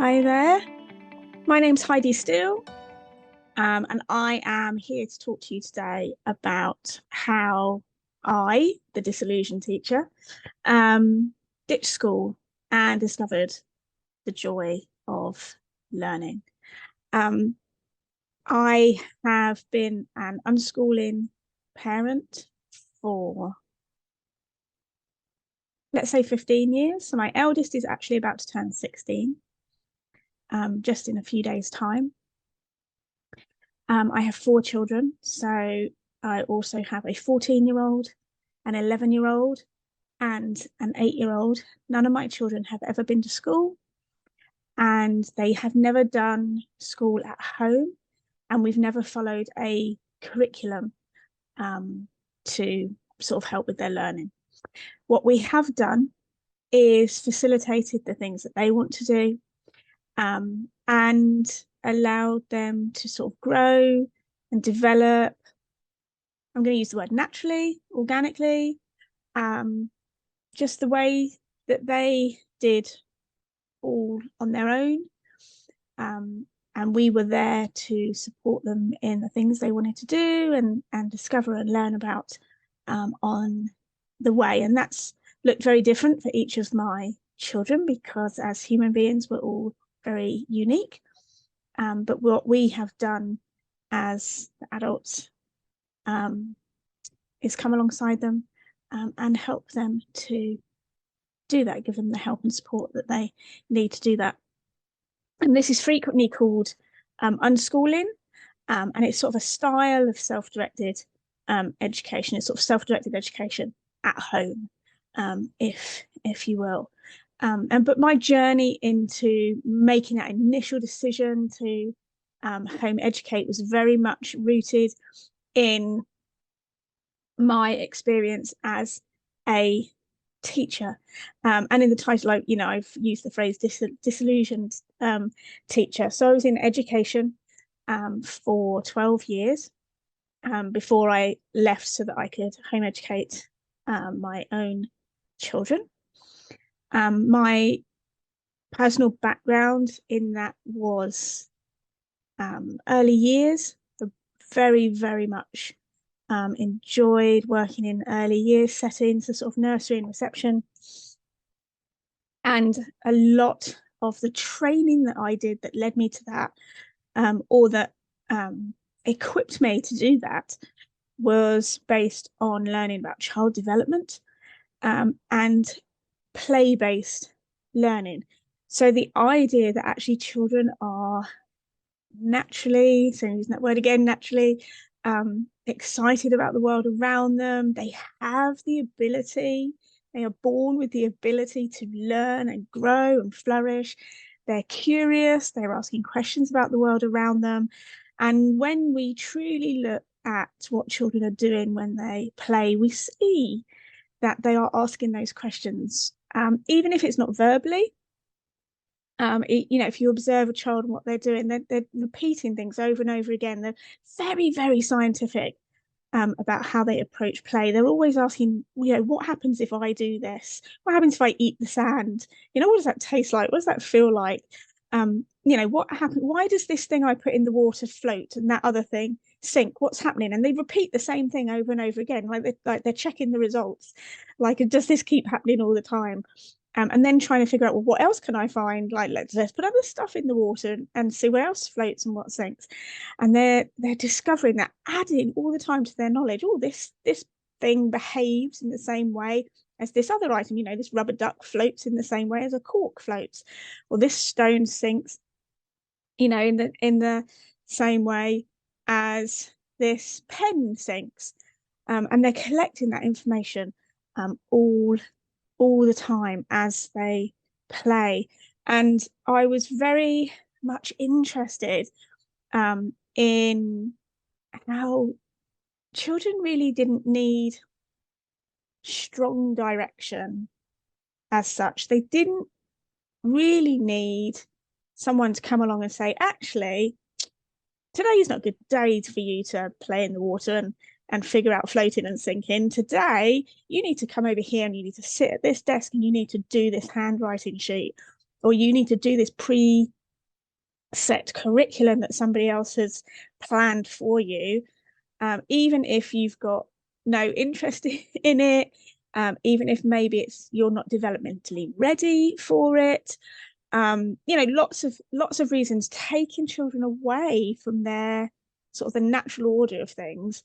Hi there. My name's Heidi Steele, and I am here to talk to you today about how I, the disillusioned teacher, um, ditched school and discovered the joy of learning. Um, I have been an unschooling parent for, let's say, 15 years. So my eldest is actually about to turn 16, just in a few days' time. I have four children, so I also have a 14-year-old, an 11-year-old, and an 8-year-old. None of my children have ever been to school, and they have never done school at home, and we've never followed a curriculum to sort of help with their learning. What we have done is facilitated the things that they want to do, and allowed them to sort of grow and develop. I'm going to use the word naturally, organically, just the way that they did all on their own. And we were there to support them in the things they wanted to do and discover and learn about on the way. And that's looked very different for each of my children because as human beings, we're all very unique. But what we have done as adults is come alongside them and help them to do that, give them the help and support that they need to do that. And this is frequently called unschooling, and it's sort of a style of self-directed education. It's sort of self-directed education at home, if you will. But my journey into making that initial decision to home educate was very much rooted in my experience as a teacher. And in the title, I've used the phrase disillusioned teacher. So I was in education for 12 years before I left so that I could home educate my own children. My personal background in that was early years, very, very much enjoyed working in early years settings, the sort of nursery and reception. And a lot of the training that I did that led me to that, or that equipped me to do that, was based on learning about child development and play-based learning. So the idea that actually children are naturally, so using that word again, naturally, excited about the world around them. They have the ability, they are born with the ability to learn and grow and flourish. They're curious, they're asking questions about the world around them. And when we truly look at what children are doing when they play, we see that they are asking those questions, even if it's not verbally. If you observe a child and what they're doing, they're repeating things over and over again. They're very, very scientific about how they approach play. They're always asking, what happens if I do this? What happens if I eat the sand? What does that taste like? What does that feel like? What happened? Why does this thing I put in the water float and that other thing sink? What's happening? And they repeat the same thing over and over again, like they're checking the results. Like, does this keep happening all the time? And then trying to figure out, well, what else can I find? Like, let's put other stuff in the water and see what else floats and what sinks. And they're discovering that, adding all the time to their knowledge. Oh, this thing behaves in the same way as this other item. This rubber duck floats in the same way as a cork floats, or this stone sinks, in the same way as this pen sinks. And they're collecting that information all the time as they play. And I was very much interested in how children really didn't need strong direction as such. They didn't really need someone to come along and say, actually, today is not a good day for you to play in the water and figure out floating and sinking. Today, you need to come over here and you need to sit at this desk and you need to do this handwriting sheet. or you need to do this pre-set curriculum that somebody else has planned for you, even if you've got no interest in it, even if maybe you're not developmentally ready for it. Lots of reasons, taking children away from their sort of the natural order of things,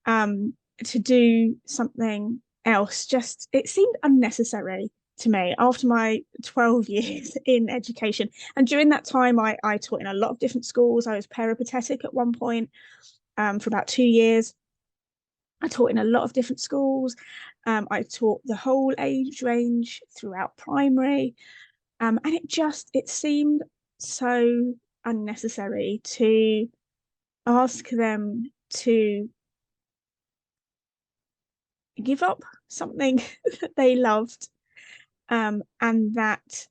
to do something else. Just, it seemed unnecessary to me after my 12 years in education. And during that time, I taught in a lot of different schools. I was peripatetic at one point, for about 2 years. I taught in a lot of different schools. I taught the whole age range throughout primary. And it seemed so unnecessary to ask them to give up something that they loved, and that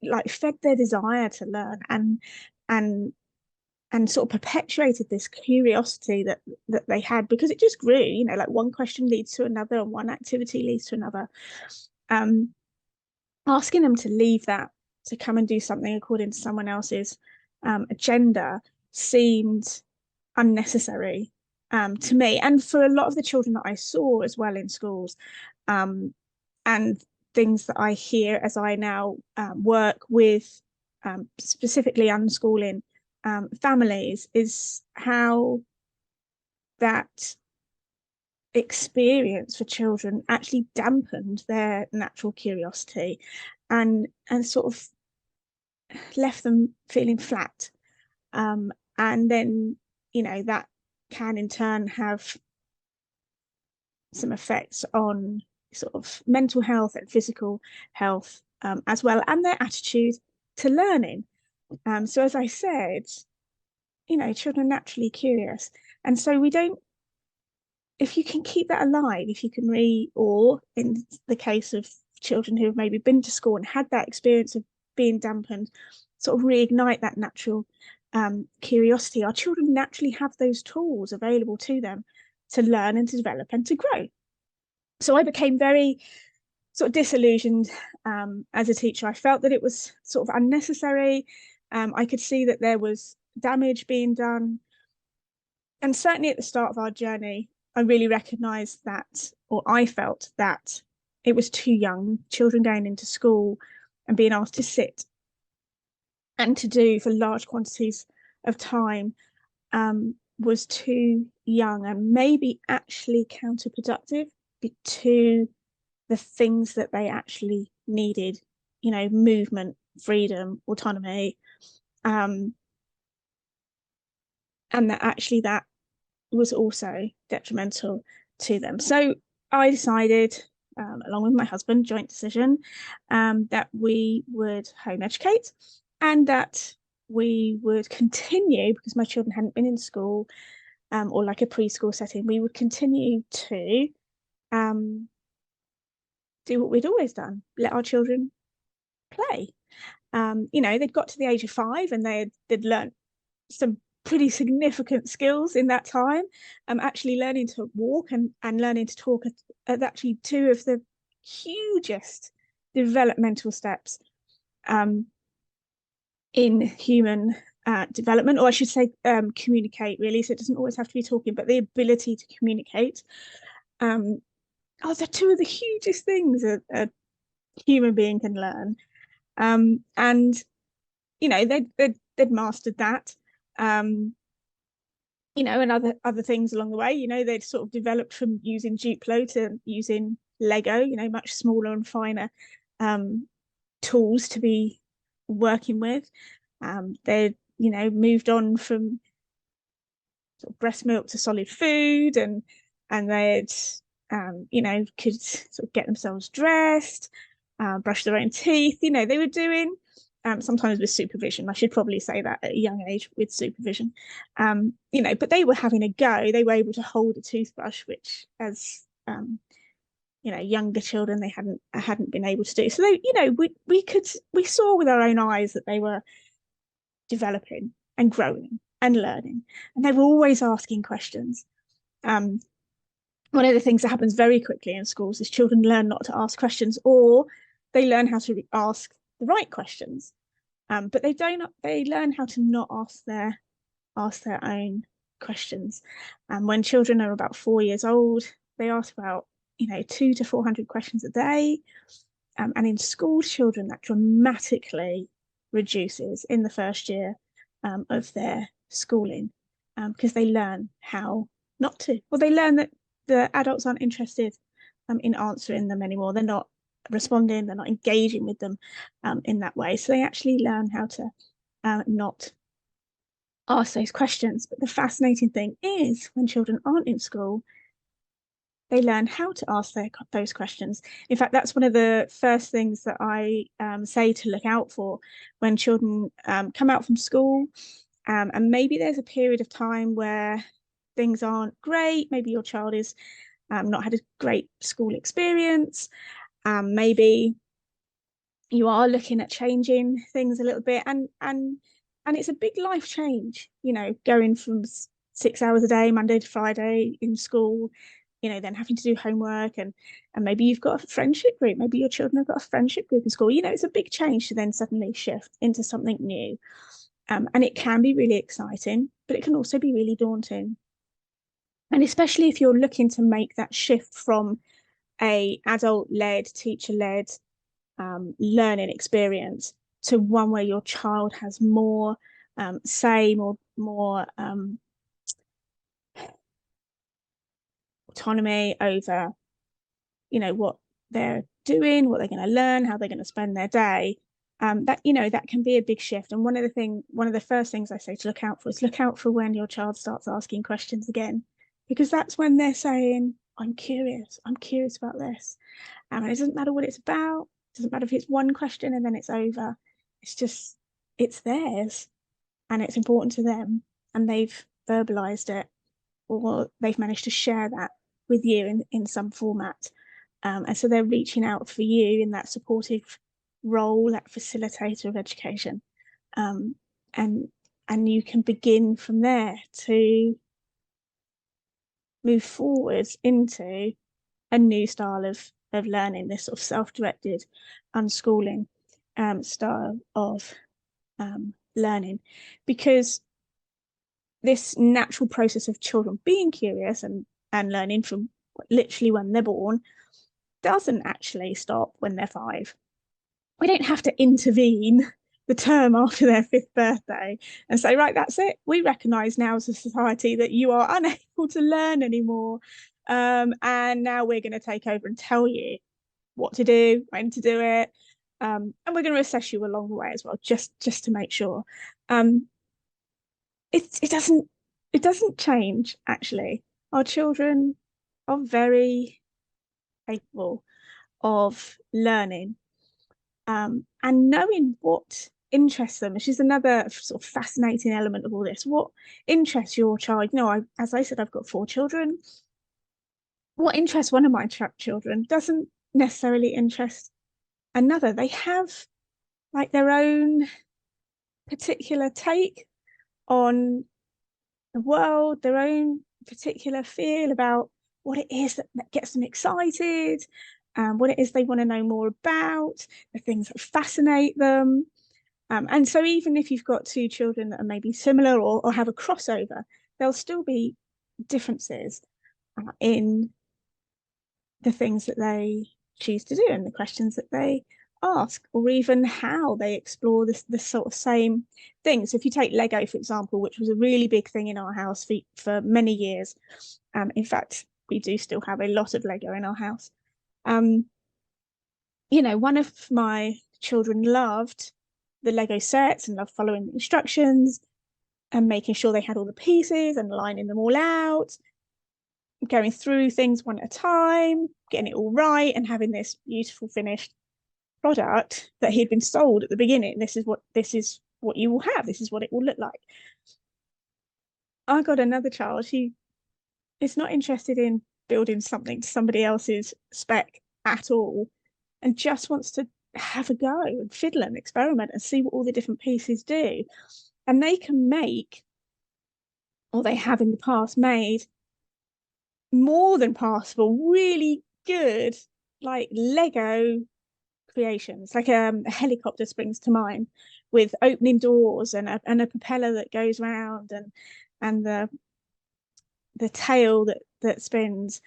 like fed their desire to learn, and sort of perpetuated this curiosity that they had, because it just grew, like one question leads to another and one activity leads to another. Asking them to leave that to come and do something according to someone else's agenda seemed unnecessary, to me, and for a lot of the children that I saw as well in schools, and things that I hear as I now work with, specifically unschooling families, is how that experience for children actually dampened their natural curiosity, and sort of left them feeling flat, and then that can in turn have some effects on sort of mental health and physical health, as well, and their attitude to learning. So as I said, children are naturally curious, and so we don't, if you can keep that alive, if you can or in the case of children who have maybe been to school and had that experience of being dampened, sort of reignite that natural curiosity. Our children naturally have those tools available to them to learn and to develop and to grow. So I became very sort of disillusioned as a teacher. I felt that it was sort of unnecessary. I could see that there was damage being done. And certainly at the start of our journey, I really recognised that, or I felt that it was too young. Children going into school and being asked to sit and to do for large quantities of time was too young, and maybe actually counterproductive to the things that they actually needed, movement, freedom, autonomy, and that actually that was also detrimental to them. So I decided, along with my husband, joint decision, that we would home educate, and that we would continue, because my children hadn't been in school, or like a preschool setting, we would continue to do what we'd always done, let our children play. They'd got to the age of 5 and they'd learned some pretty significant skills in that time. Actually learning to walk and learning to talk are actually two of the hugest developmental steps in human development, or I should say communicate, really. So it doesn't always have to be talking, but the ability to communicate. They're two of the hugest things a human being can learn. And they'd mastered that. And other things along the way. They'd sort of developed from using Duplo to using Lego, much smaller and finer tools to be working with. They'd moved on from sort of breast milk to solid food, and they'd could sort of get themselves dressed, brush their own teeth. They were doing, sometimes with supervision. I should probably say that at a young age, with supervision. But they were having a go. They were able to hold a toothbrush, which as younger children they hadn't been able to do. So they, we saw with our own eyes that they were developing and growing and learning, and they were always asking questions. One of the things that happens very quickly in schools is children learn not to ask questions, or they learn how to ask the right questions. But they learn how to not ask their own questions. And when children are about 4 years old, they ask about 200 to 400 questions a day. And in school children, that dramatically reduces in the first year of their schooling, because they learn how not to, or they learn that the adults aren't interested in answering them anymore. They're not responding, they're not engaging with them in that way. So they actually learn how to not ask those questions. But the fascinating thing is, when children aren't in school, they learn how to ask those questions. In fact, that's one of the first things that I say to look out for when children come out from school. And maybe there's a period of time where things aren't great. Maybe your child is not had a great school experience. Maybe you are looking at changing things a little bit, and it's a big life change, going from 6 hours a day, Monday to Friday in school, then having to do homework, and maybe you've got a friendship group. Maybe your children have got a friendship group in school. It's a big change to then suddenly shift into something new. And it can be really exciting, but it can also be really daunting. And especially if you're looking to make that shift from a adult-led, teacher-led learning experience to one where your child has more say, more autonomy over what they're doing, what they're going to learn, how they're going to spend their day. That can be a big shift. And one of the first things I say to look out for when your child starts asking questions again, because that's when they're saying, I'm curious about this. And it doesn't matter what it's about. It doesn't matter if it's one question and then it's over. It's theirs, and it's important to them, and they've verbalized it, or they've managed to share that with you in some format. And so they're reaching out for you in that supportive role, that facilitator of education. And you can begin from there to move forward into a new style of learning, this sort of self-directed unschooling style of learning, because this natural process of children being curious and learning from literally when they're born doesn't actually stop when they're 5. We don't have to intervene the term after their 5th birthday and say, right, that's it. We recognise now as a society that you are unable to learn anymore. And now we're going to take over and tell you what to do, when to do it. And we're going to assess you along the way as well, just to make sure. It doesn't change, actually. Our children are very capable of learning, and knowing what interests them, which is another sort of fascinating element of all this. What interests your child? As I said, I've got 4 children. What interests one of my children doesn't necessarily interest another. They have like their own particular take on the world, their own particular feel about what it is that gets them excited, what it is they want to know more about, the things that fascinate them. And so even if you've got 2 children that are maybe similar or have a crossover, there'll still be differences in the things that they choose to do and the questions that they ask, or even how they explore this sort of same thing. So if you take Lego, for example, which was a really big thing in our house for many years. In fact, we do still have a lot of Lego in our house. One of my children loved the Lego sets and loved following the instructions and making sure they had all the pieces and lining them all out, going through things one at a time, getting it all right, and having this beautiful finished product that he'd been sold at the beginning. This is what you will have. This is what it will look like. I got another child who is not interested in building something to somebody else's spec at all, and just wants to have a go and fiddle and experiment and see what all the different pieces do. And they can make, or they have in the past made, more than passable, really good, like Lego creations, like a helicopter springs to mind, with opening doors and a propeller that goes round, and the tail that spins.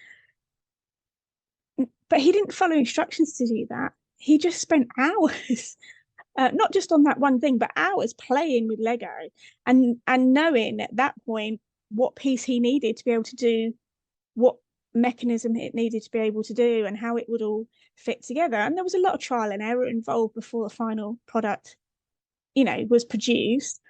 But he didn't follow instructions to do that. He just spent hours, not just on that one thing, but hours playing with Lego, and knowing at that point what piece he needed to be able to do what mechanism it needed to be able to do, and how it would all fit together. And there was a lot of trial and error involved before the final product, was produced.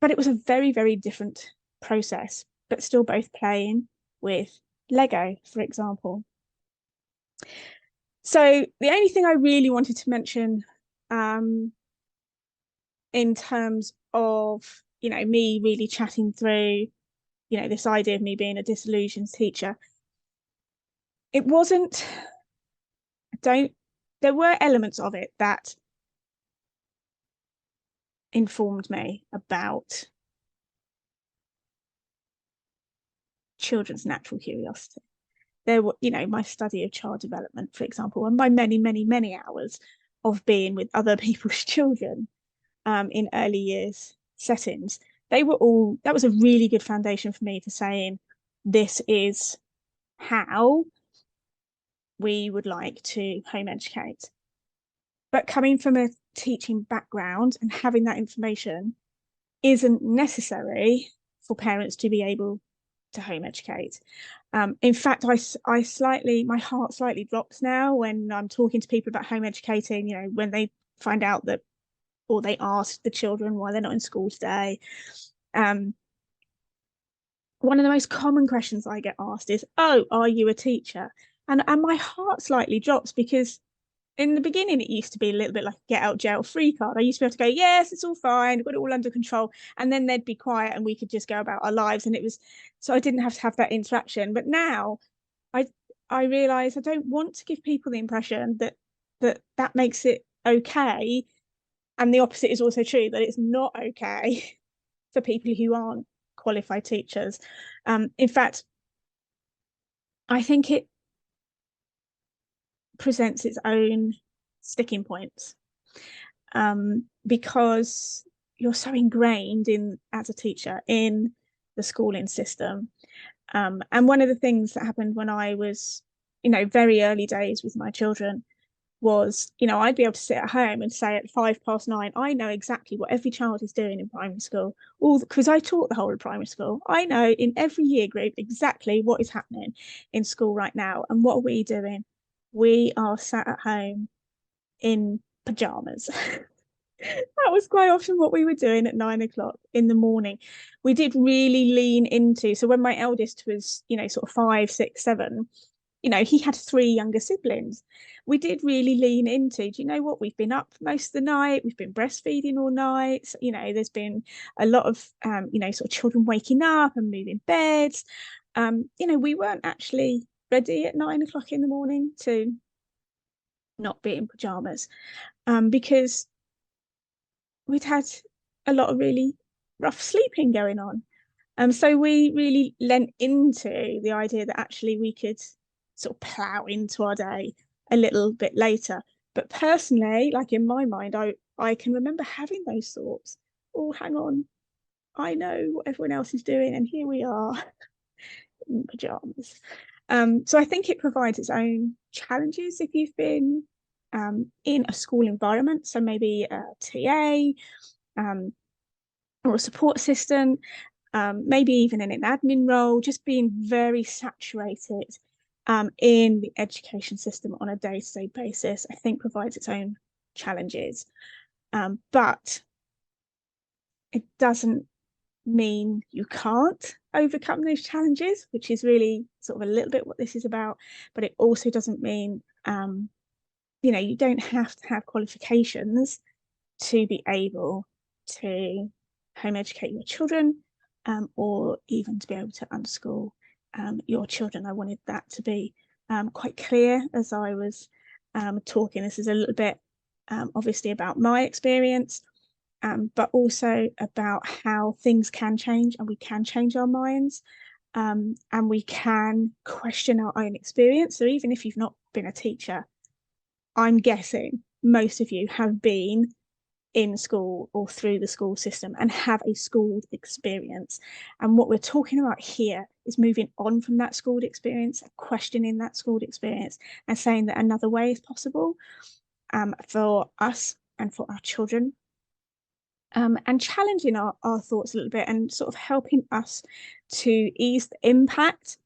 But it was a very, very different process, but still both playing with Lego, for example. So the only thing I really wanted to mention in terms of, me really chatting through, this idea of me being a disillusioned teacher, it wasn't, there were elements of it that informed me about children's natural curiosity. There were, my study of child development, for example, and my many, many, many hours of being with other people's children in early years settings. That was a really good foundation for me for saying, this is how we would like to home educate. But coming from a teaching background and having that information isn't necessary for parents to be able to home educate. In fact, my heart slightly drops now when I'm talking to people about home educating, when they find out that, or they ask the children why they're not in school today. One of the most common questions I get asked is, "Oh, are you a teacher?" And my heart slightly drops, because in the beginning, it used to be a little bit like a get out jail free card. I used to be able to go, yes, it's all fine, got it all under control. And then they'd be quiet and we could just go about our lives. And so I didn't have to have that interaction. But now I realize I don't want to give people the impression that makes it okay. And the opposite is also true, that it's not okay for people who aren't qualified teachers. In fact, I think it presents its own sticking points, because you're so ingrained as a teacher in the schooling system. And one of the things that happened when I was, very early days with my children was, I'd be able to sit at home and say at 9:05, I know exactly what every child is doing in primary school, because I taught the whole of primary school. I know in every year group exactly what is happening in school right now. And what are we doing? We are sat at home in pajamas. That was quite often what we were doing at 9:00 in the morning. We did really lean into, so when my eldest was, sort of 5, 6, 7, he had 3 younger siblings. We did really lean into, do you know what? We've been up most of the night. We've been breastfeeding all night. So, there's been a lot of, sort of children waking up and moving beds. We weren't actually ready at 9:00 in the morning to not be in pajamas, because we'd had a lot of really rough sleeping going on. So we really lent into the idea that actually we could sort of plow into our day a little bit later. But personally, like in my mind, I can remember having those thoughts. Oh, hang on, I know what everyone else is doing, and here we are in pajamas. So I think it provides its own challenges if you've been in a school environment, so maybe a TA or a support assistant, maybe even in an admin role, just being very saturated in the education system on a day-to-day basis, I think provides its own challenges. But it doesn't mean you can't overcome those challenges, which is really sort of a little bit what this is about. But it also doesn't mean, you don't have to have qualifications to be able to home educate your children, or even to be able to unschool your children. I wanted that to be quite clear as I was talking. This is a little bit obviously about my experience, but also about how things can change, and we can change our minds, and we can question our own experience. So even if you've not been a teacher, I'm guessing most of you have been in school or through the school system and have a schooled experience. And what we're talking about here is moving on from that schooled experience, questioning that schooled experience, and saying that another way is possible for us and for our children. And challenging our thoughts a little bit and sort of helping us to ease the impact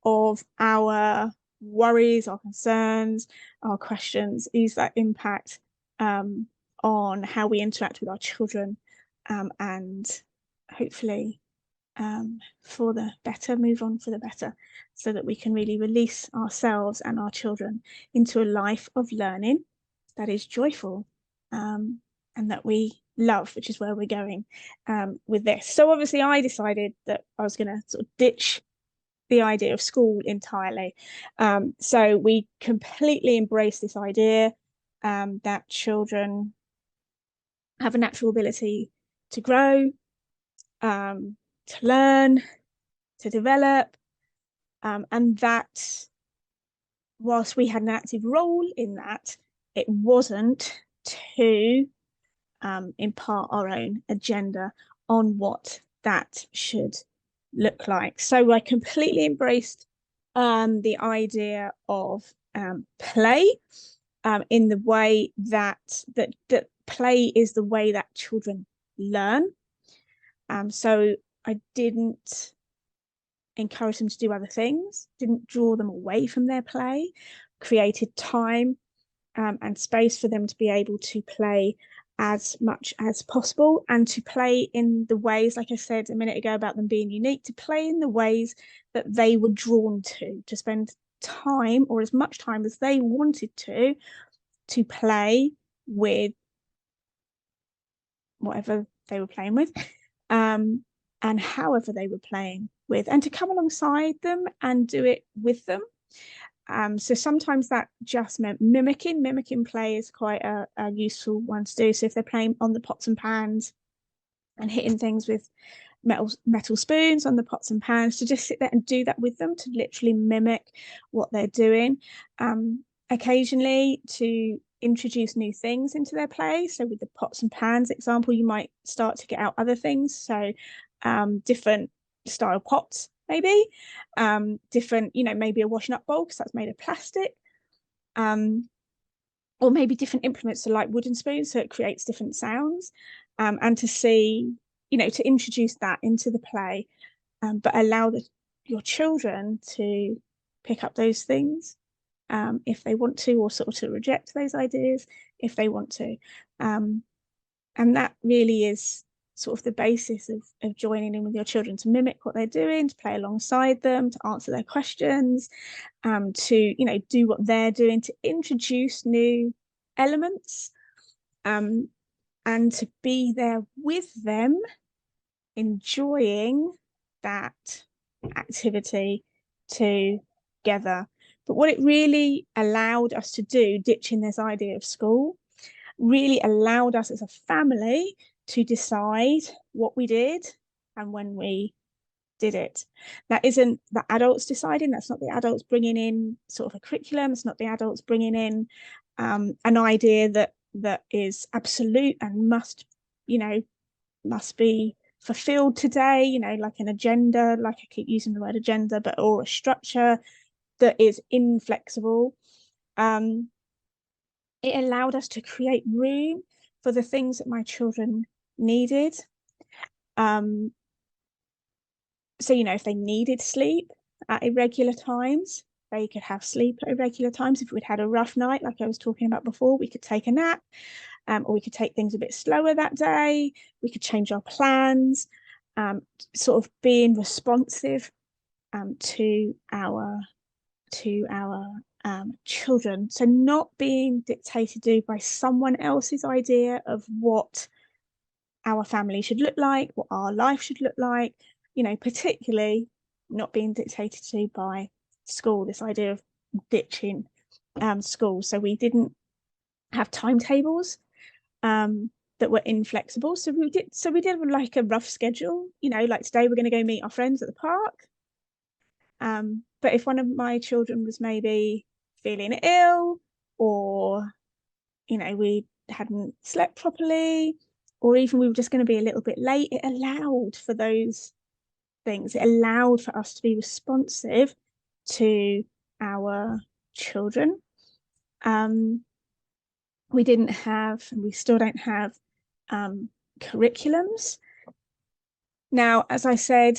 of our worries, our concerns, our questions, ease that impact on how we interact with our children, and hopefully for the better, move on for the better, so that we can really release ourselves and our children into a life of learning that is joyful, and that we love, which is where we're going with this. So obviously I decided that I was going to sort of ditch the idea of school entirely. So we completely embrace this idea that children have a natural ability to grow, to learn, to develop, and that whilst we had an active role in that, it wasn't to impart our own agenda on what that should look like. So I completely embraced the idea of play in the way that play is the way that children learn. So I didn't encourage them to do other things, didn't draw them away from their play, created time and space for them to be able to play as much as possible, and to play in the ways, like I said a minute ago about them being unique, to play in the ways that they were drawn to spend time, or as much time as they wanted to play with whatever they were playing with, and however they were playing with, and to come alongside them and do it with them. So sometimes that just meant mimicking play is quite a useful one to do. So if they're playing on the pots and pans and hitting things with metal spoons on the pots and pans, to just sit there and do that with them, to literally mimic what they're doing. Occasionally to introduce new things into their play. So with the pots and pans example, you might start to get out other things. So different style pots, maybe different, maybe a washing up bowl because that's made of plastic, or maybe different implements, so like wooden spoons, so it creates different sounds, and to see, to introduce that into the play, but allow your children to pick up those things if they want to, or sort of to reject those ideas if they want to, and that really is sort of the basis of joining in with your children, to mimic what they're doing, to play alongside them, to answer their questions, to do what they're doing, to introduce new elements, and to be there with them, enjoying that activity together. But what it really allowed us to do, ditching this idea of school, really allowed us as a family to decide what we did and when we did it. That isn't the adults deciding. That's not the adults bringing in sort of a curriculum. It's not the adults bringing in an idea that is absolute and must be fulfilled today, like an agenda, like I keep using the word agenda, but or a structure that is inflexible. It allowed us to create room for the things that my children needed. So, if they needed sleep at irregular times, they could have sleep at irregular times. If we'd had a rough night, like I was talking about before, we could take a nap, or we could take things a bit slower that day. We could change our plans, sort of being responsive to our children. So not being dictated to by someone else's idea of what our family should look like, what our life should look like, particularly not being dictated to by school, this idea of ditching school. So we didn't have timetables that were inflexible. So we did like a rough schedule, like today we're going to go meet our friends at the park. But if one of my children was maybe feeling ill or, we hadn't slept properly, or even we were just going to be a little bit late. It allowed for those things. It allowed for us to be responsive to our children. We didn't have, and we still don't have, curriculums. Now, as I said,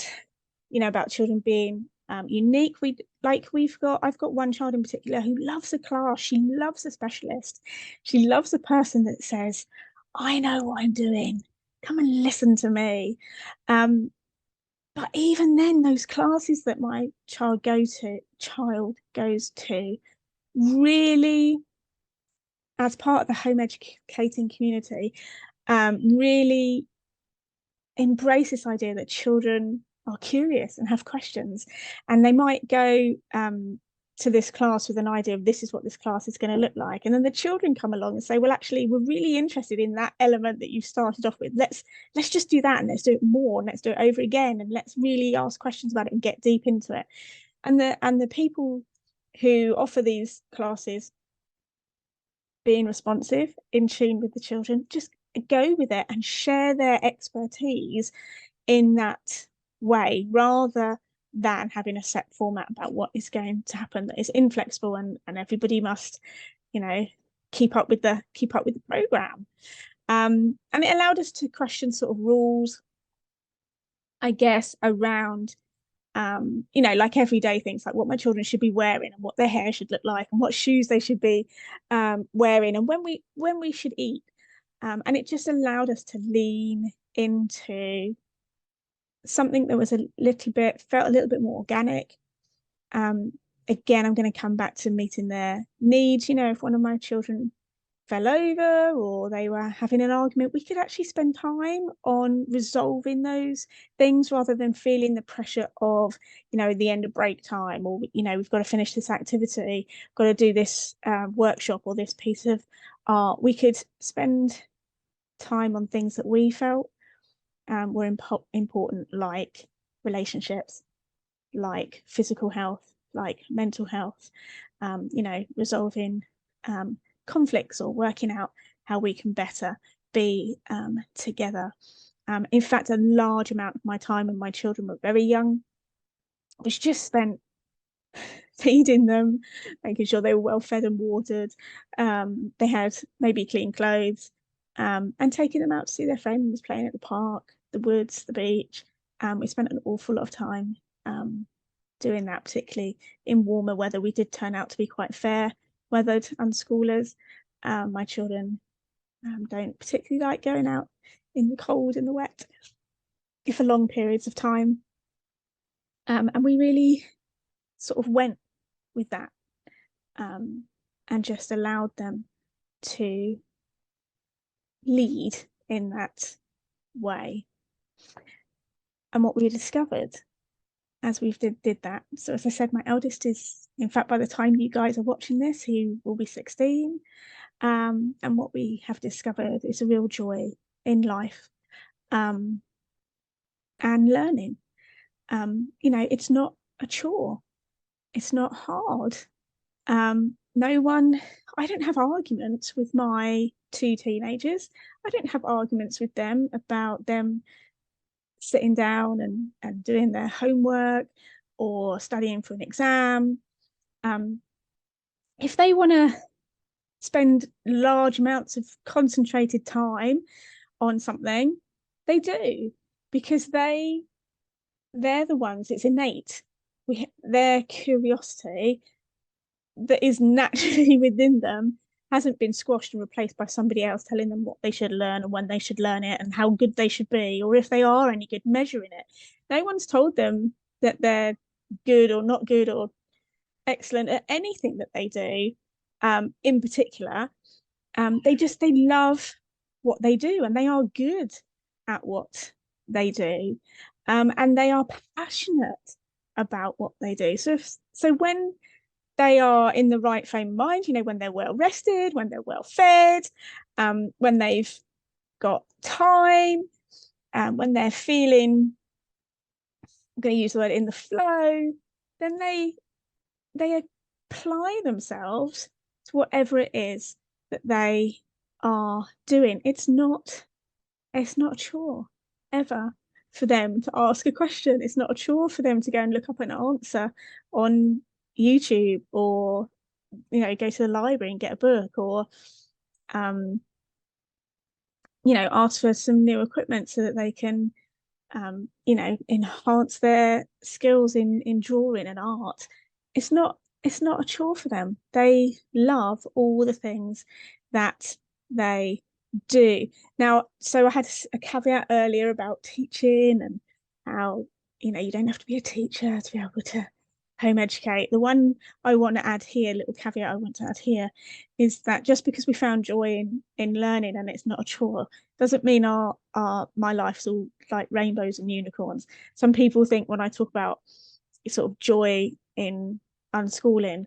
about children being unique, I've got one child in particular who loves a class. She loves a specialist. She loves a person that says, I know what I'm doing. Come and listen to me. But even then, those classes that my child goes to, really, as part of the home educating community, really embrace this idea that children are curious and have questions, and they might go to this class with an idea of this is what this class is going to look like, and then the children come along and say, well, actually, we're really interested in that element that you started off with. Let's just do that, and let's do it more, and let's do it over again, and let's really ask questions about it and get deep into it. And the people who offer these classes, being responsive, in tune with the children, just go with it and share their expertise in that way, rather than having a set format about what is going to happen that is inflexible and everybody must, keep up with the program. And it allowed us to question sort of rules, I guess, around like everyday things, like what my children should be wearing and what their hair should look like and what shoes they should be wearing and when we should eat. And it just allowed us to lean into something that was felt a little bit more organic. Again, I'm going to come back to meeting their needs. If one of my children fell over or they were having an argument, we could actually spend time on resolving those things rather than feeling the pressure of, the end of break time, or, we've got to finish this activity, got to do this workshop or this piece of art. We could spend time on things that we felt were important, like relationships, like physical health, like mental health, resolving conflicts or working out how we can better be together. In fact, a large amount of my time when my children were very young was just spent feeding them, making sure they were well fed and watered. They had maybe clean clothes, and taking them out to see their friends, playing at the park, the woods, the beach. We spent an awful lot of time doing that, particularly in warmer weather. We did turn out to be quite fair-weathered unschoolers. My children don't particularly like going out in the cold and the wet for long periods of time. And we really sort of went with that and just allowed them to lead in that way. And what we discovered as we did that, so as I said, my eldest is, in fact, by the time you guys are watching this, he will be 16. And what we have discovered is a real joy in life and learning. It's not a chore. It's not hard. I don't have arguments with my two teenagers. I don't have arguments with them about them sitting down and doing their homework or studying for an exam. If they want to spend large amounts of concentrated time on something, they do, because they're the ones, it's innate. Their curiosity that is naturally within them hasn't been squashed and replaced by somebody else telling them what they should learn and when they should learn it and how good they should be, or if they are any good, measuring it. No one's told them that they're good or not good or excellent at anything that they do. In particular, they love what they do, and they are good at what they do, and they are passionate about what they do. So when they are in the right frame of mind, when they're well rested, when they're well fed, when they've got time, when they're feeling, I'm going to use the word, in the flow, then they apply themselves whatever it is that they are doing. It's not a chore ever for them to ask a question. It's not a chore for them to go and look up an answer on YouTube, or go to the library and get a book, or ask for some new equipment so that they can enhance their skills in drawing and art. It's not a chore for them. They love all the things that they do. Now, so I had a caveat earlier about teaching and how you don't have to be a teacher to be able to home educate. The one I want to add here, little caveat I want to add here, is that just because we found joy in learning and it's not a chore doesn't mean my life's all like rainbows and unicorns. Some people think when I talk about sort of joy in unschooling,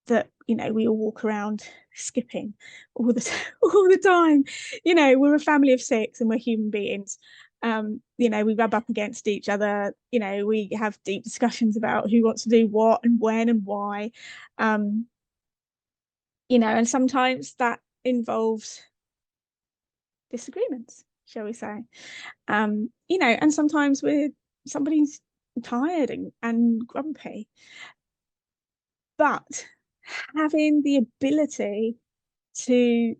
that we all walk around skipping all the time. We're a family of 6 and we're human beings. We rub up against each other. We have deep discussions about who wants to do what and when and why. And sometimes that involves disagreements, shall we say. And sometimes somebody's tired and grumpy. But having the ability to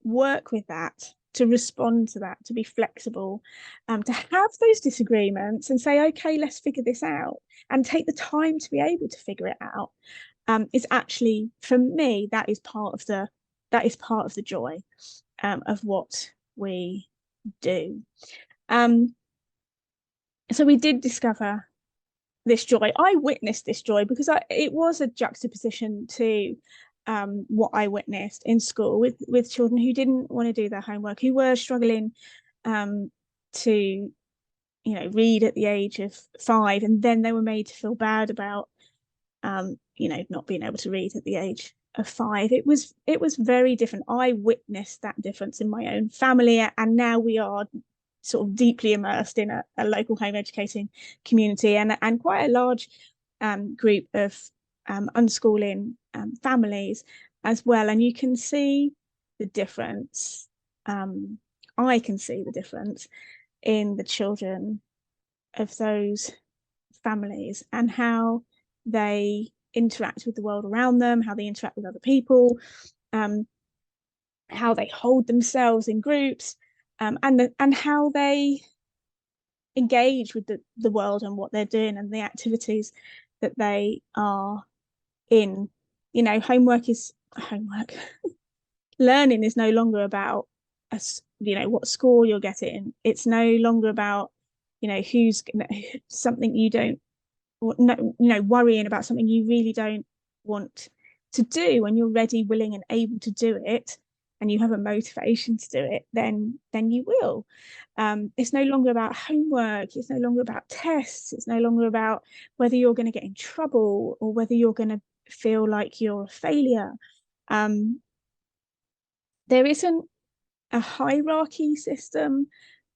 work with that, to respond to that, to be flexible, to have those disagreements and say, okay, let's figure this out, and take the time to be able to figure it out, is actually, for me, that is part of the joy of what we do. So we did discover this joy. I witnessed this joy because it was a juxtaposition to what I witnessed in school with children who didn't want to do their homework, who were struggling to read at the age of 5, and then they were made to feel bad about not being able to read at the age of 5. It was very different. I witnessed that difference in my own family, and now we are sort of deeply immersed in a local home educating community and quite a large group of unschooling families as well. And you can see the difference. I can see the difference in the children of those families and how they interact with the world around them, how they interact with other people, how they hold themselves in groups, and how they engage with the world and what they're doing and the activities that they are in. Homework is homework. Learning is no longer about what score you're getting. It's no longer about who's something you don't worrying about something you really don't want to do. When you're ready, willing and able to do it, and you have a motivation to do it, then you will. It's no longer about homework. It's no longer about tests. It's no longer about whether you're going to get in trouble or whether you're going to feel like you're a failure. There isn't a hierarchy system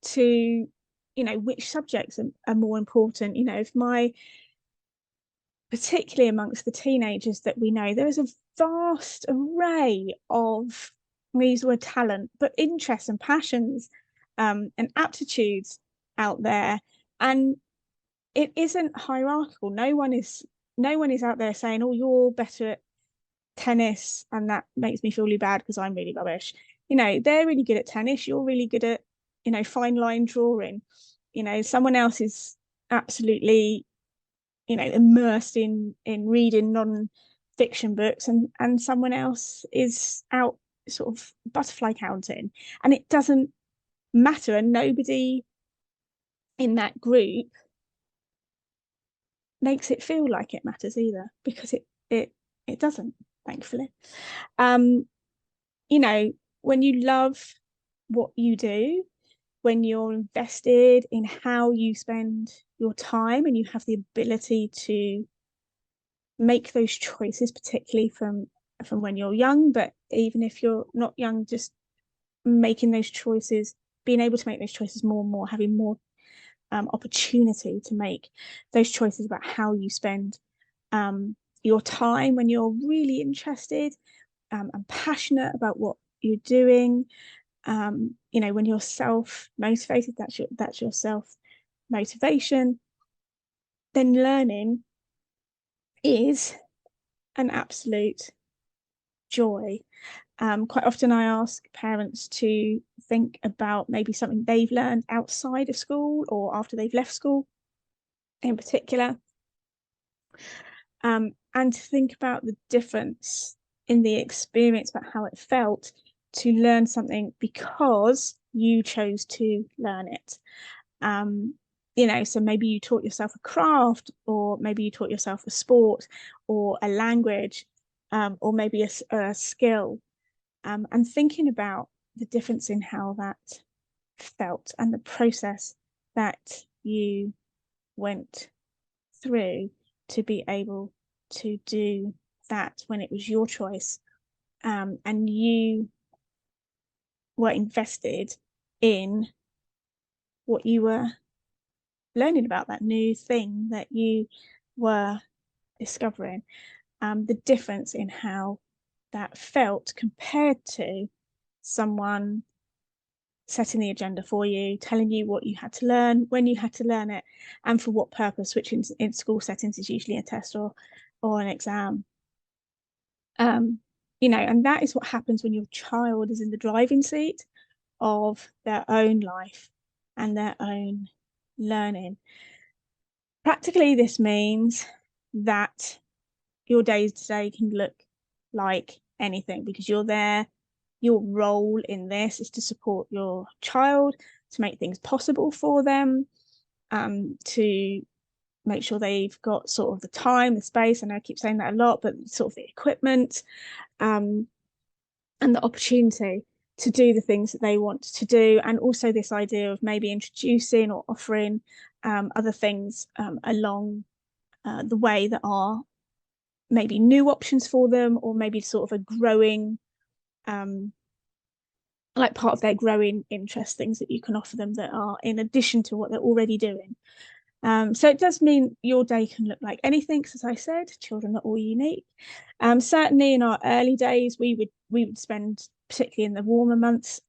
to which subjects are more important. Particularly amongst the teenagers that we know, there is a vast array of, these were talent, but interests and passions and aptitudes out there, and it isn't hierarchical. No one is out there saying, oh, you're better at tennis and that makes me feel really bad because I'm really rubbish. They're really good at tennis, you're really good at fine line drawing. Someone else is absolutely immersed in reading non-fiction books, and someone else is out sort of butterfly counting, and it doesn't matter, and nobody in that group makes it feel like it matters either, because it doesn't, thankfully. When you love what you do, when you're invested in how you spend your time, and you have the ability to make those choices, particularly from when you're young, but even if you're not young, just making those choices, being able to make those choices more and more, having more opportunity to make those choices about how you spend your time when you're really interested and passionate about what you're doing. When you're self-motivated, that's your self-motivation. Then learning is an absolute joy. Quite often I ask parents to think about maybe something they've learned outside of school or after they've left school in particular, and to think about the difference in the experience, about how it felt to learn something because you chose to learn it. So maybe you taught yourself a craft, or maybe you taught yourself a sport or a language, or maybe a skill, and thinking about the difference in how that felt and the process that you went through to be able to do that when it was your choice, and you were invested in what you were learning about, that new thing that you were discovering. The difference in how that felt compared to someone setting the agenda for you, telling you what you had to learn, when you had to learn it, and for what purpose, which in school settings is usually a test or an exam. And that is what happens when your child is in the driving seat of their own life and their own learning. Practically, this means that your days today can look like anything, because you're there. Your role in this is to support your child, to make things possible for them, to make sure they've got sort of the time, the space, and I keep saying that a lot, but sort of the equipment, and the opportunity to do the things that they want to do. And also this idea of maybe introducing or offering other things along the way that are maybe new options for them, or maybe sort of a growing, like part of their growing interest, things that you can offer them that are in addition to what they're already doing. So it does mean your day can look like anything, because as I said, children are all unique. Certainly in our early days, we would spend, particularly in the warmer months,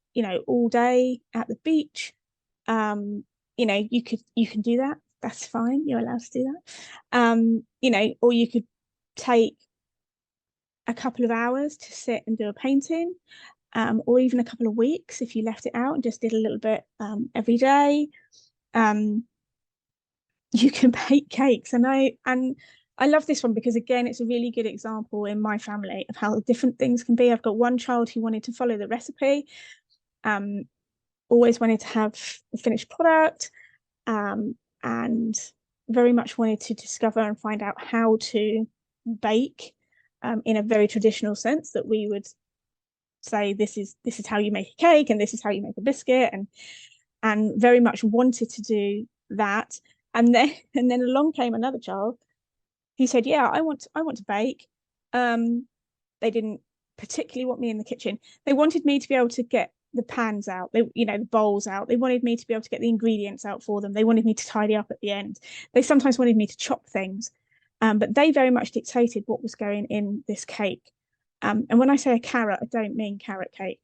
all day at the beach. You can do that. That's fine. You're allowed to do that. Or you could take a couple of hours to sit and do a painting, or even a couple of weeks if you left it out and just did a little bit every day. You can bake cakes, and I love this one because, again, it's a really good example in my family of how different things can be. I've got one child who wanted to follow the recipe, always wanted to have the finished product, and very much wanted to discover and find out how to bake in a very traditional sense, that we would say this is how you make a cake and this is how you make a biscuit, and very much wanted to do that. And then along came another child who said, yeah, I want to bake. They didn't particularly want me in the kitchen. They wanted me to be able to get the pans out, the bowls out. They wanted me to be able to get the ingredients out for them. They wanted me to tidy up at the end. They sometimes wanted me to chop things, but they very much dictated what was going in this cake. And when I say a carrot, I don't mean carrot cake.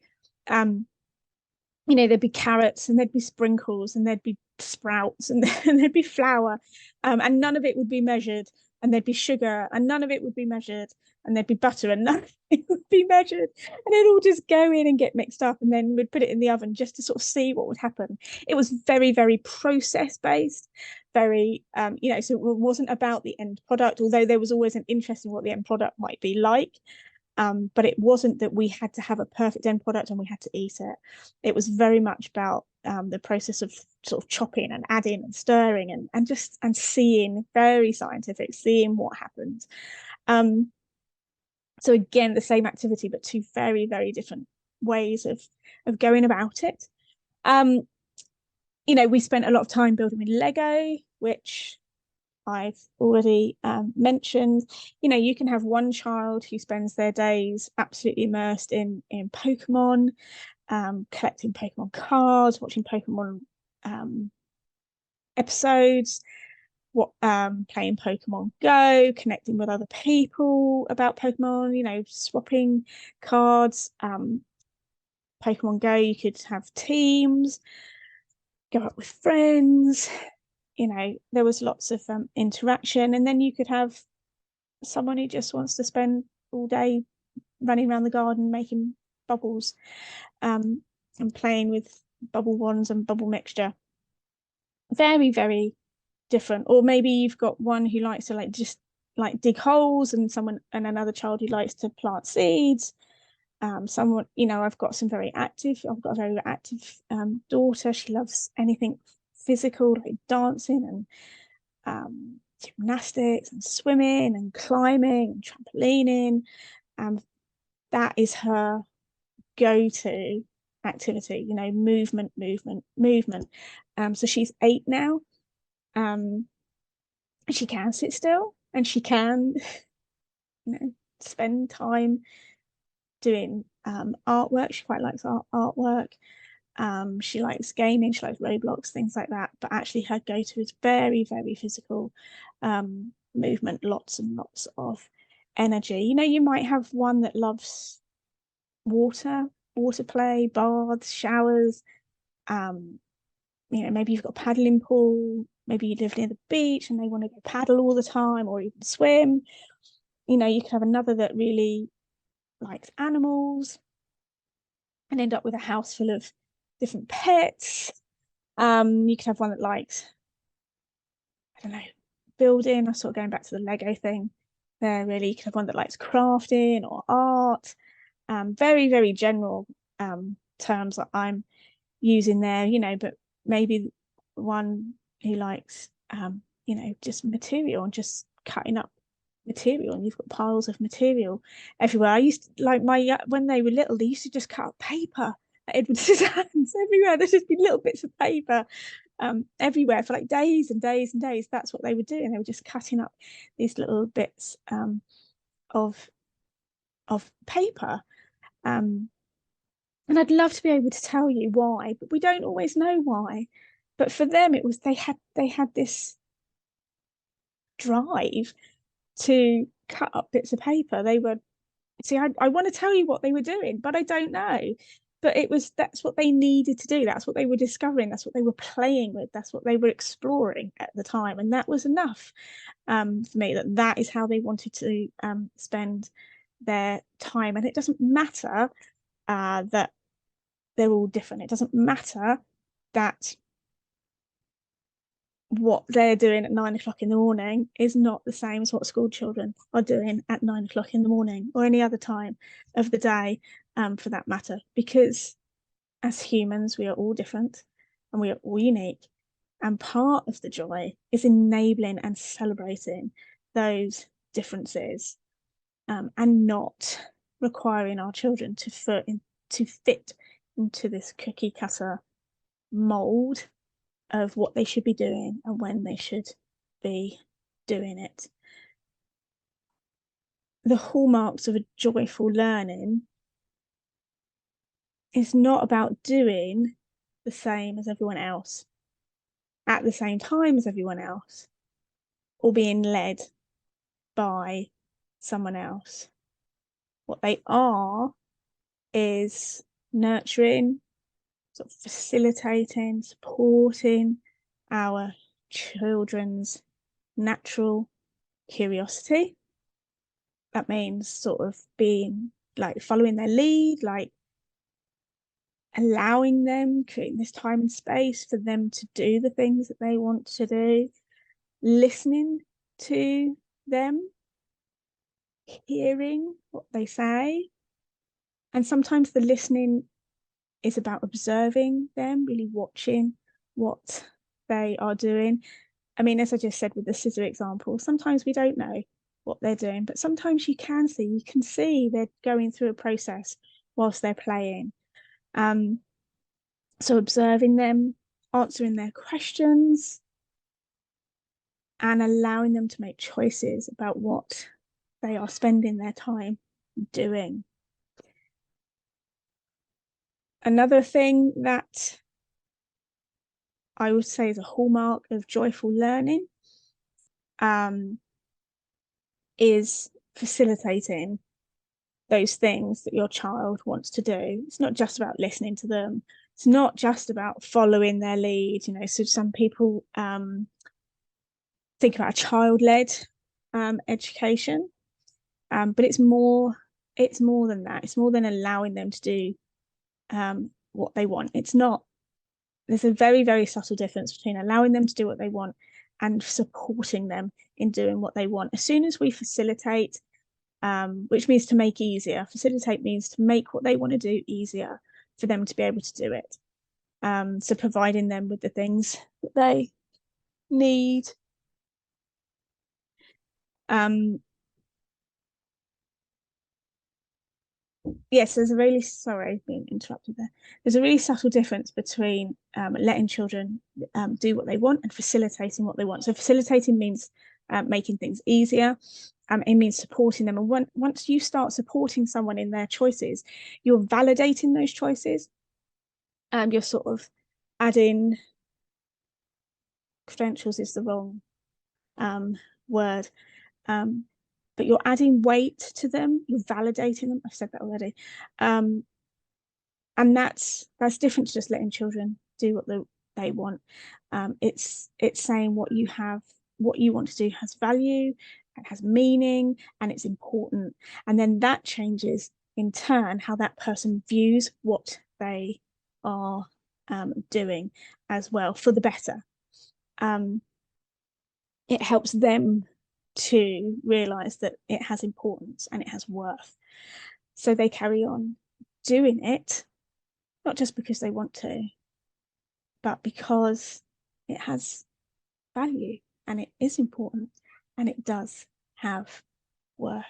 There'd be carrots, and there'd be sprinkles, and there'd be sprouts, and there'd be flour, and none of it would be measured. And there'd be sugar, and none of it would be measured. And there'd be butter, and none of it would be measured. And it'd all just go in and get mixed up, and then we'd put it in the oven just to sort of see what would happen. It was very, very process based, very, so it wasn't about the end product, although there was always an interest in what the end product might be like. But it wasn't that we had to have a perfect end product and we had to eat it. It was very much about the process of sort of chopping and adding and stirring and seeing, very scientific, seeing what happens. So again, the same activity, but two very, very different ways of going about it. We spent a lot of time building with Lego, which I've already mentioned. You can have one child who spends their days absolutely immersed in Pokemon, collecting Pokemon cards, watching Pokemon episodes. playing Pokemon Go, connecting with other people about Pokemon, swapping cards. Pokemon Go, you could have teams, go out with friends. There was lots of interaction, and then you could have someone who just wants to spend all day running around the garden making bubbles, and playing with bubble wands and bubble mixture. Very, very different. Or maybe you've got one who likes to just dig holes, and another child who likes to plant seeds. Someone, I've got a very active daughter. She loves anything physical, like dancing and gymnastics and swimming and climbing and trampolining. That is her go-to activity, movement. So she's 8 now. She can sit still, and she can spend time doing artwork. She quite likes artwork. She likes gaming, she likes Roblox, things like that. But actually her go-to is very, very physical movement, lots and lots of energy. You might have one that loves water play, baths, showers. Maybe you've got a paddling pool. Maybe you live near the beach and they want to go paddle all the time, or even swim. You could have another that really likes animals and end up with a house full of different pets. You could have one that likes, I don't know, building. I'm sort of going back to the Lego thing there, really. You could have one that likes crafting or art. Very, very general terms that I'm using there, but maybe one who likes, just material and just cutting up material, and you've got piles of material everywhere. I used to, when they were little, they used to just cut up paper at Edward's hands everywhere. There's just been little bits of paper everywhere for days and days and days. That's what they were doing. They were just cutting up these little bits of paper. And I'd love to be able to tell you why, but we don't always know why. But for them, it was they had this drive to cut up bits of paper. They were, I want to tell you what they were doing, but I don't know. But that's what they needed to do. That's what they were discovering. That's what they were playing with. That's what they were exploring at the time. And that was enough for me, that is how they wanted to spend their time. And it doesn't matter that they're all different. It doesn't matter that what they're doing at 9 o'clock in the morning is not the same as what school children are doing at 9 o'clock in the morning, or any other time of the day, for that matter, because as humans, we are all different and we are all unique. And part of the joy is enabling and celebrating those differences, and not requiring our children to fit into this cookie cutter mold of what they should be doing and when they should be doing it. The hallmarks of a joyful learning is not about doing the same as everyone else at the same time as everyone else, or being led by someone else. What they are is nurturing, sort of facilitating, supporting our children's natural curiosity. That means sort of being following their lead, allowing them, creating this time and space for them to do the things that they want to do, listening to them, hearing what they say. And sometimes the listening is about observing them, really watching what they are doing. I mean, as I just said with the scissor example, sometimes we don't know what they're doing, but sometimes you can see they're going through a process whilst they're playing. So observing them, answering their questions, and allowing them to make choices about what they are spending their time doing. Another thing that I would say is a hallmark of joyful learning is facilitating those things that your child wants to do. It's not just about listening to them. It's not just about following their lead. So some people think about a child-led education, but it's more than that. It's more than allowing them to do what they want. There's a very, very subtle difference between allowing them to do what they want and supporting them in doing what they want. As soon as we facilitate, which means to make easier, facilitate means to make what they want to do easier for them to be able to do it. So providing them with the things that they need. Yes, there's a really, sorry, being interrupted there. There's a really subtle difference between letting children do what they want and facilitating what they want. So facilitating means making things easier. It means supporting them. And once you start supporting someone in their choices, you're validating those choices. You're sort of adding, credentials is the wrong word, but you're adding weight to them. You're validating them. I've said that already. And that's different to just letting children do what they want. It's saying what you want to do has value, it has meaning, and it's important. And then that changes in turn how that person views what they are doing as well, for the better. It helps them to realize that it has importance and it has worth. So they carry on doing it, not just because they want to, but because it has value and it is important and it does have worth.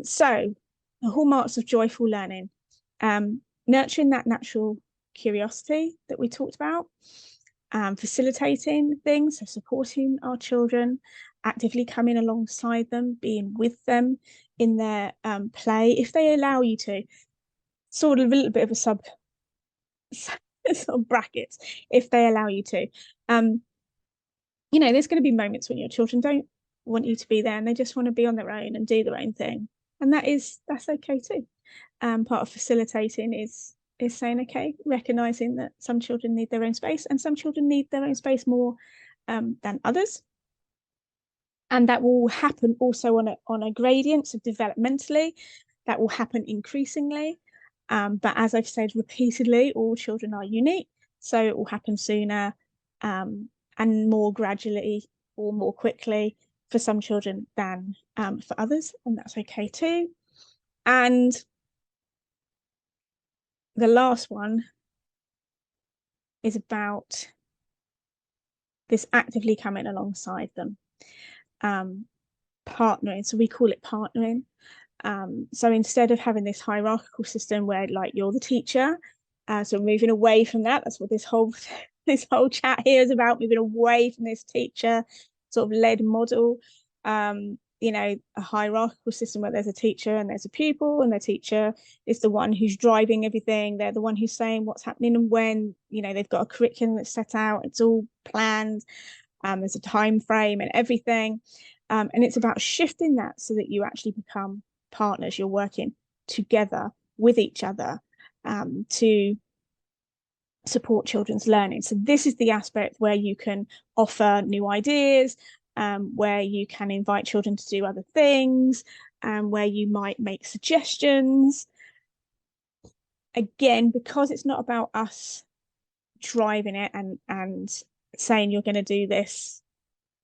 So the hallmarks of joyful learning, nurturing that natural curiosity that we talked about, facilitating things, so supporting our children, actively coming alongside them, being with them in their play, if they allow you to, sort of a little bit of a sub brackets, if they allow you to. There's going to be moments when your children don't want you to be there and they just want to be on their own and do their own thing, and that's okay too. Part of facilitating is saying, okay, recognizing that some children need their own space and some children need their own space more than others, and that will happen also on a gradient. So developmentally, that will happen increasingly, but as I've said repeatedly, all children are unique, so it will happen sooner and more gradually or more quickly for some children than for others, and that's okay too. And the last one is about this actively coming alongside them, partnering. So we call it partnering. So instead of having this hierarchical system where like you're the teacher, so moving away from that. That's what this whole chat here is about, moving away from this teacher sort of led model. A hierarchical system where there's a teacher and there's a pupil, and the teacher is the one who's driving everything. They're the one who's saying what's happening and when. They've got a curriculum that's set out, it's all planned, there's a time frame and everything, and it's about shifting that so that you actually become partners. You're working together with each other to support children's learning. So this is the aspect where you can offer new ideas, where you can invite children to do other things, where you might make suggestions. Again, because it's not about us driving it and saying you're going to do this,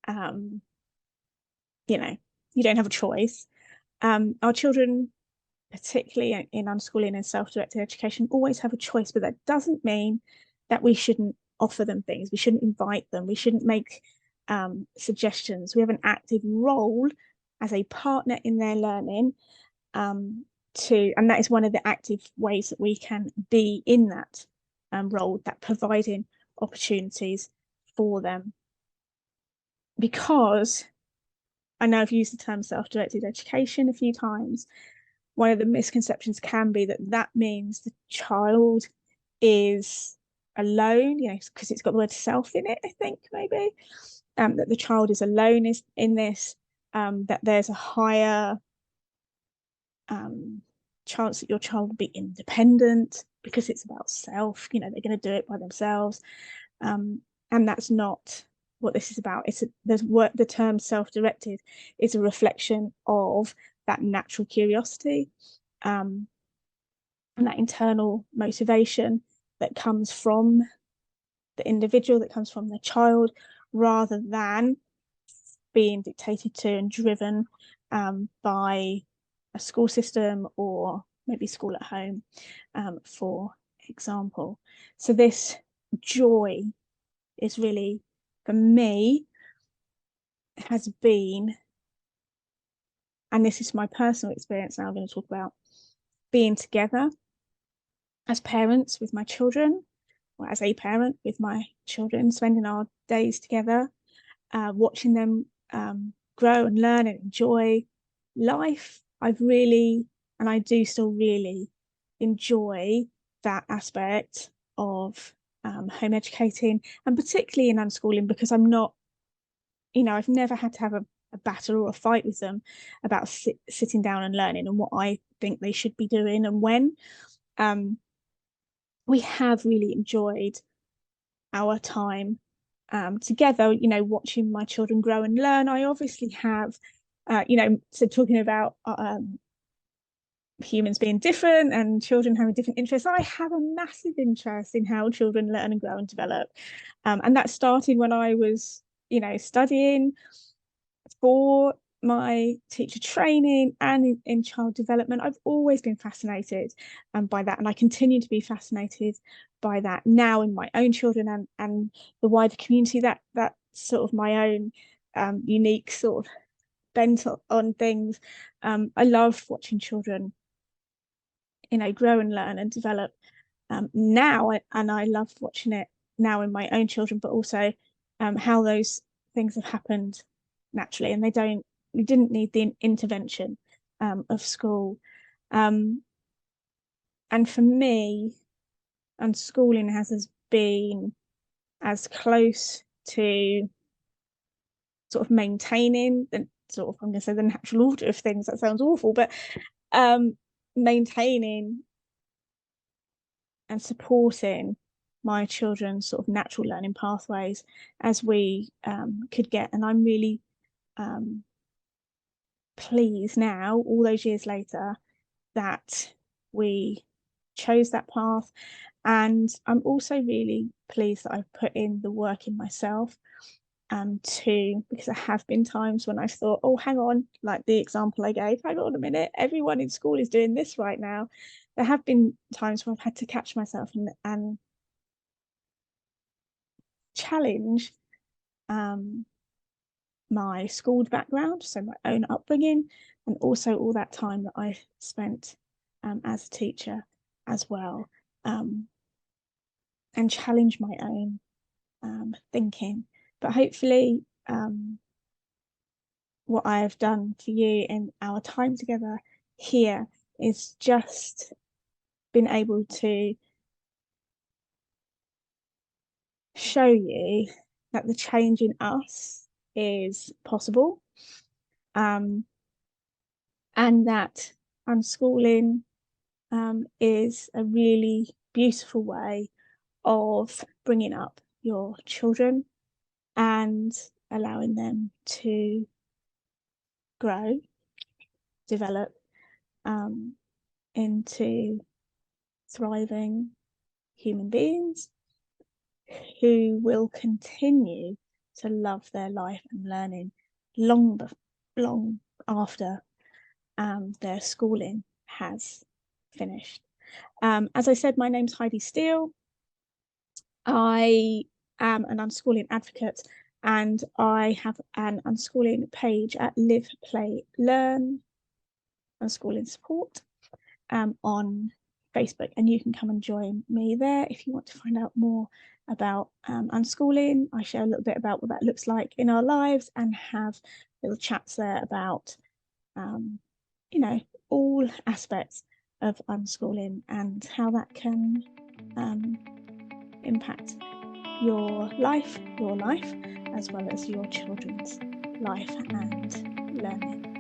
you don't have a choice. Our children, particularly in unschooling and self-directed education, always have a choice, but that doesn't mean that we shouldn't offer them things. We shouldn't invite them. We shouldn't make suggestions. We have an active role as a partner in their learning, and that is one of the active ways that we can be in that role, that providing opportunities for them. Because I know I've used the term self-directed education a few times. One of the misconceptions can be that means the child is alone, because it's got the word self in it, I think, maybe. that the child is alone in this, that there's a higher chance that your child will be independent because it's about self, they're going to do it by themselves. And that's not what this is about. The term self-directed is a reflection of that natural curiosity, and that internal motivation that comes from the individual, that comes from the child, rather than being dictated to and driven by a school system, or maybe school at home, for example. So this joy is really, for me, has been, and this is my personal experience now, I'm going to talk about being together as parents with my children, or as a parent with my children, spending our days together, watching them grow and learn and enjoy life. I've really, and I do still really enjoy that aspect of home educating, and particularly in unschooling, because I'm not, I've never had to have a battle or a fight with them about sitting down and learning and what I think they should be doing and when. We have really enjoyed our time together, watching my children grow and learn. I obviously have, so talking about humans being different and children having different interests, I have a massive interest in how children learn and grow and develop. And that started when I was, studying for my teacher training and in child development. I've always been fascinated by that, and I continue to be fascinated by that now in my own children and the wider community. That sort of my own unique sort of bent on things. I love watching children, grow and learn and develop now, and I love watching it now in my own children, but also how those things have happened naturally, and we didn't need the intervention of school. And for me, unschooling has been as close to sort of maintaining the sort of, I'm going to say, the natural order of things. That sounds awful, but maintaining and supporting my children's sort of natural learning pathways as we could get. And I'm really pleased now, all those years later, that we chose that path. And I'm also really pleased that I've put in the work in myself too, because there have been times when I've thought, oh, hang on, like the example I gave, hang on a minute, everyone in school is doing this right now. There have been times where I've had to catch myself and challenge my schooled background, so my own upbringing, and also all that time that I spent as a teacher as well, and challenge my own thinking. But hopefully what I have done for you in our time together here is just been able to show you that the change in us is possible, and that unschooling is a really beautiful way of bringing up your children and allowing them to grow, develop into thriving human beings who will continue to love their life and learning long after their schooling has finished. As I said, my name's Heidi Steele. I am an unschooling advocate, and I have an unschooling page at Live, Play, Learn Unschooling Support on Facebook, and you can come and join me there if you want to find out more about unschooling. I share a little bit about what that looks like in our lives, and have little chats there about all aspects of unschooling and how that can impact your life, as well as your children's life and learning.